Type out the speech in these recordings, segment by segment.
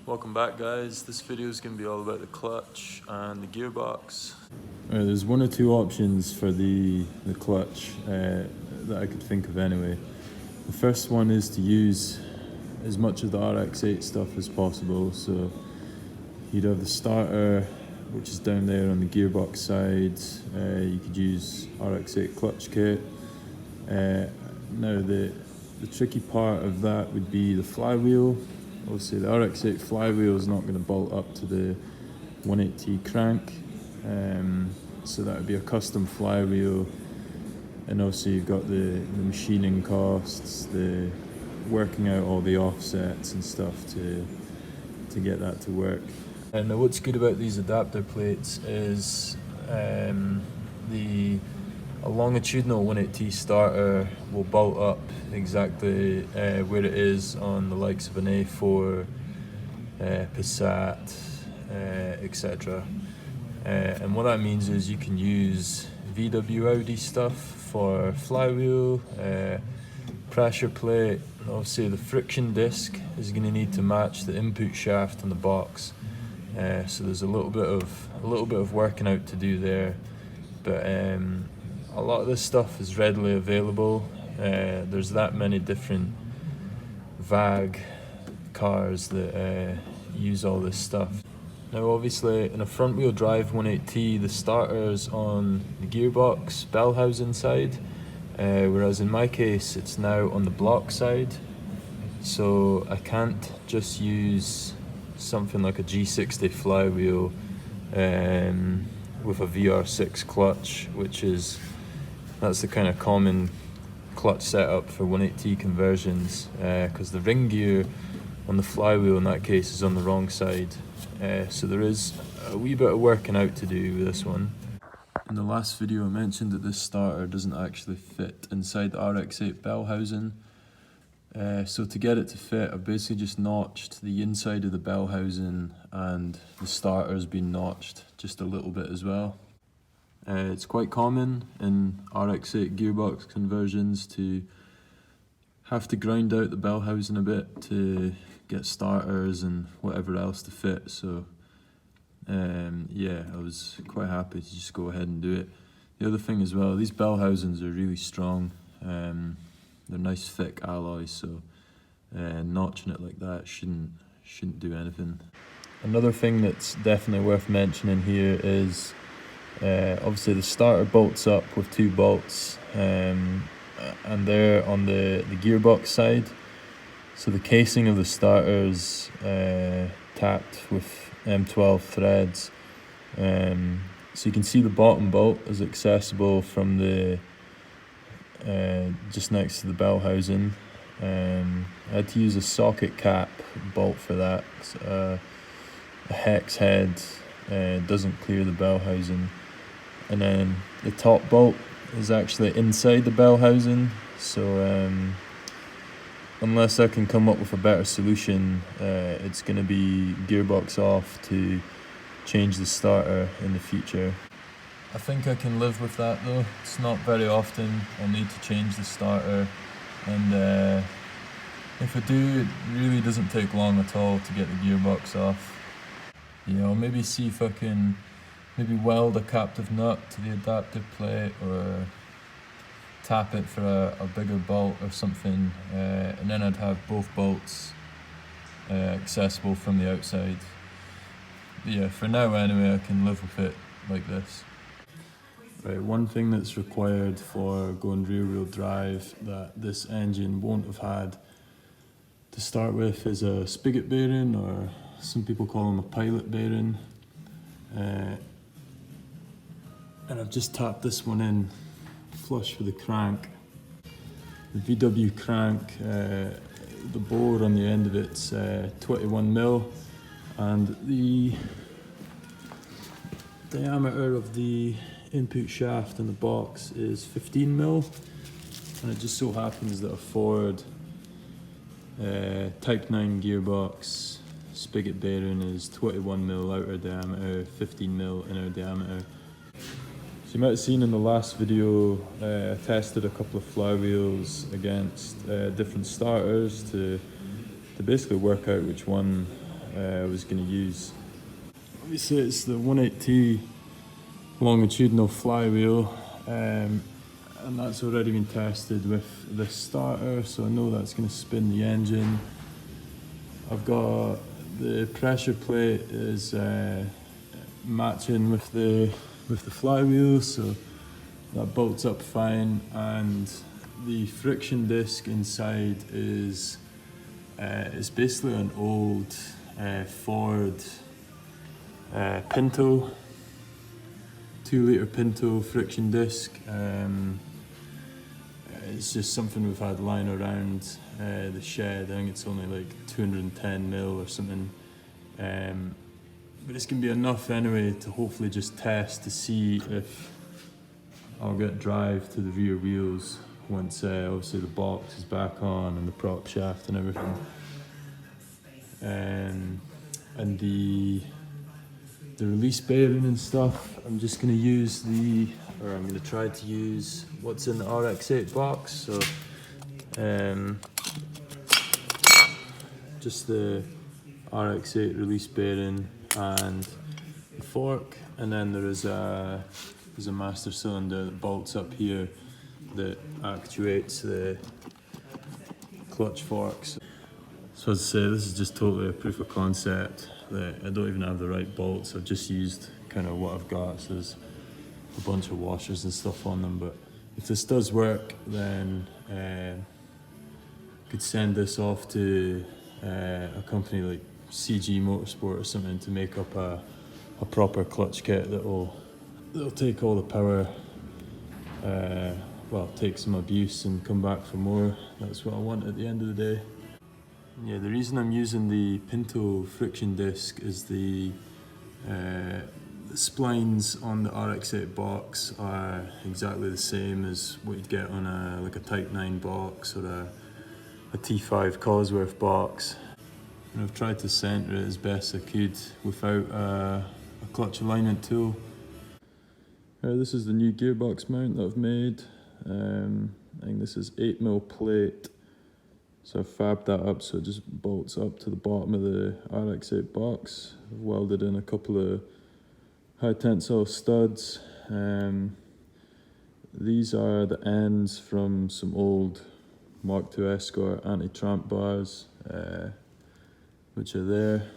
Welcome back, guys. This video is going to be all about the clutch and the gearbox. There's one or two options for the clutch that I could think of anyway. The first one is to use as much of the RX-8 stuff as possible. So you'd have the starter, which is down there on the gearbox side. You could use RX-8 clutch kit. Now the tricky part of that would be the flywheel. Obviously the RX-8 flywheel is not going to bolt up to the 180 crank, so that would be a custom flywheel. And also you've got the machining costs, the working out all the offsets and stuff to get that to work. And what's good about these adapter plates is a longitudinal 180 starter will bolt up exactly where it is on the likes of an A4, Passat, etc. And what that means is you can use VW Audi stuff for flywheel, pressure plate, and obviously the friction disc is going to need to match the input shaft on the box. So there's a little bit of working out to do there, but a lot of this stuff is readily available. There's that many different VAG cars that use all this stuff. Now obviously in a front wheel drive 180, the starter's on the gearbox bell housing side, whereas in my case it's now on the block side. So I can't just use something like a G60 flywheel with a VR6 clutch, that's the kind of common clutch setup for 180 conversions, because the ring gear on the flywheel in that case is on the wrong side. So there is a wee bit of working out to do with this one. In the last video I mentioned that this starter doesn't actually fit inside the RX-8 bell housing. So to get it to fit, I've basically just notched the inside of the bell housing, and the starter's been notched just a little bit as well. It's quite common in RX-8 gearbox conversions to have to grind out the bell housing a bit to get starters and whatever else to fit. So yeah, I was quite happy to just go ahead and do it. The other thing as well, these bell housings are really strong. They're nice thick alloys, so notching it like that shouldn't do anything. Another thing that's definitely worth mentioning here is obviously the starter bolts up with two bolts, and they're on the gearbox side. So the casing of the starter's tapped with M12 threads. So you can see the bottom bolt is accessible from the just next to the bell housing. I had to use a socket cap bolt for that. A hex head doesn't clear the bell housing, and then the top bolt is actually inside the bell housing. So unless I can come up with a better solution, it's going to be gearbox off to change the starter in the future. I think I can live with that though. It's not very often I'll need to change the starter, and if I do, it really doesn't take long at all to get the gearbox off. Yeah, I'll maybe see if I can weld a captive nut to the adaptive plate, or tap it for a bigger bolt or something, and then I'd have both bolts accessible from the outside. But yeah, for now anyway, I can live with it like this. Right, one thing that's required for going rear wheel drive that this engine won't have had to start with is a spigot bearing, or some people call them a pilot bearing. And I've just tapped this one in flush with the crank. The VW crank, the bore on the end of it's 21mm, and the diameter of the input shaft in the box is 15mm, and it just so happens that a Ford Type 9 gearbox spigot bearing is 21mm outer diameter, 15mm inner diameter. So you might have seen in the last video, I tested a couple of flywheels against different starters to basically work out which one I was going to use. Obviously it's the 180 longitudinal flywheel, and that's already been tested with the starter, so I know that's going to spin the engine. I've got the pressure plate is matching with the flywheel, so that bolts up fine, and the friction disc inside is it's basically an old Ford Pinto, 2-litre Pinto friction disc. It's just something we've had lying around the shed. I think it's only like 210 mil or something, but it's going to be enough anyway to hopefully just test to see if I'll get drive to the rear wheels once obviously the box is back on and the prop shaft and everything. And the release bearing and stuff, I'm just going to use I'm going to try to use what's in the RX-8 box. So just the RX-8 release bearing and the fork, and then there's a master cylinder that bolts up here that actuates the clutch forks. So as I say, this is just totally a proof of concept that I don't even have the right bolts. I've just used kind of what I've got. So there's a bunch of washers and stuff on them, but if this does work, then I could send this off to a company like CG Motorsport or something to make up a proper clutch kit that'll take all the power, well, take some abuse and come back for more. That's what I want at the end of the day. Yeah, the reason I'm using the Pinto friction disc is the splines on the RX-8 box are exactly the same as what you'd get on a Type 9 box or a T5 Cosworth box. And I've tried to centre it as best I could without a clutch alignment tool. This is the new gearbox mount that I've made. I think this is 8mm plate. So I've fabbed that up so it just bolts up to the bottom of the RX-8 box. I've welded in a couple of high tensile studs. These are the ends from some old Mk2 Escort anti-tramp bars, which are there.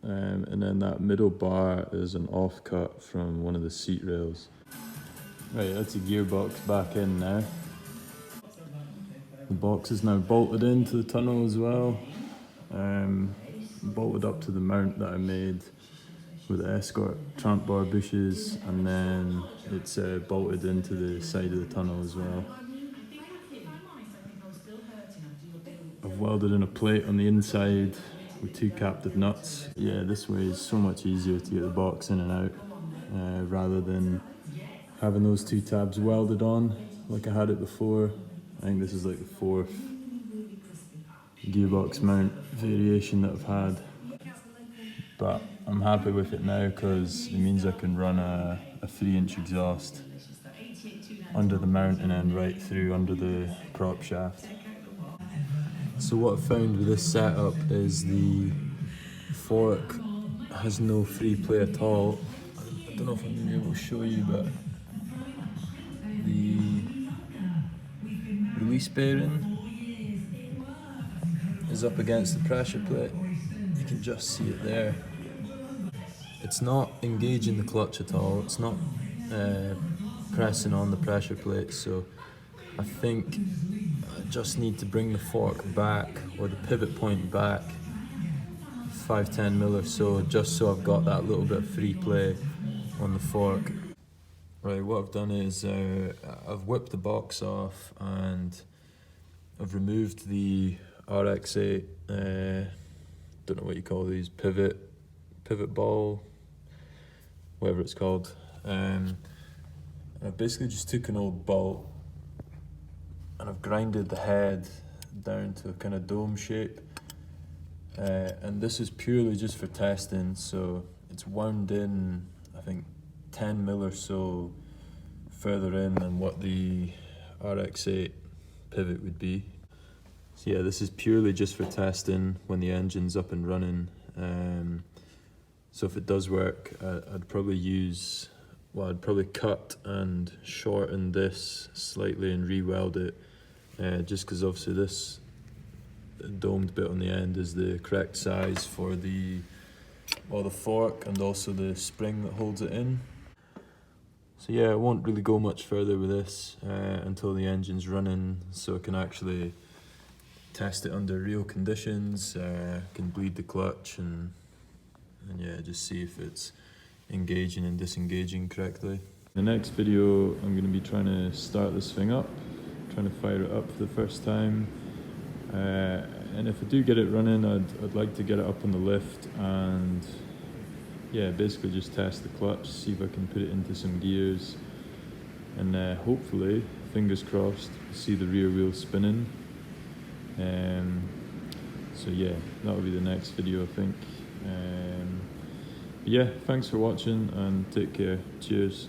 And then that middle bar is an offcut from one of the seat rails. Right, that's a gearbox back in now. The box is now bolted into the tunnel as well. Bolted up to the mount that I made with the Escort tramp bar bushes, and then it's bolted into the side of the tunnel as well. I've welded in a plate on the inside with 2 captive nuts. Yeah, this way is so much easier to get the box in and out, rather than having those 2 tabs welded on like I had it before. I think this is like the 4th gearbox mount variation that I've had, but I'm happy with it now because it means I can run a 3-inch exhaust under the mount and then right through under the prop shaft. So what I found with this setup is the fork has no free play at all. I don't know if I'm going to be able to show you, but the release bearing is up against the pressure plate. You can just see it there. It's not engaging the clutch at all. It's not pressing on the pressure plate, so I think I just need to bring the fork back, or the pivot point back 5-10 mil or so, just so I've got that little bit of free play on the fork. Right, what I've done is I've whipped the box off and I've removed the RX-8, don't know what you call these, pivot ball, whatever it's called. I basically just took an old bolt and I've grinded the head down to a kind of dome shape. And this is purely just for testing, so it's wound in, I think, 10 mil or so further in than what the RX-8 pivot would be. So yeah, this is purely just for testing when the engine's up and running. So if it does work, I'd probably I'd probably cut and shorten this slightly and re-weld it, just because obviously this domed bit on the end is the correct size for the fork and also the spring that holds it in. So yeah, I won't really go much further with this until the engine's running, so I can actually test it under real conditions, can bleed the clutch and yeah, just see if it's engaging and disengaging correctly. The next video, I'm going to be trying to start this thing up, trying to fire it up for the first time. And if I do get it running, I'd like to get it up on the lift and yeah, basically just test the clutch, see if I can put it into some gears, and hopefully, fingers crossed, see the rear wheel spinning. So yeah, that'll be the next video, I think. Yeah, thanks for watching and take care. Cheers.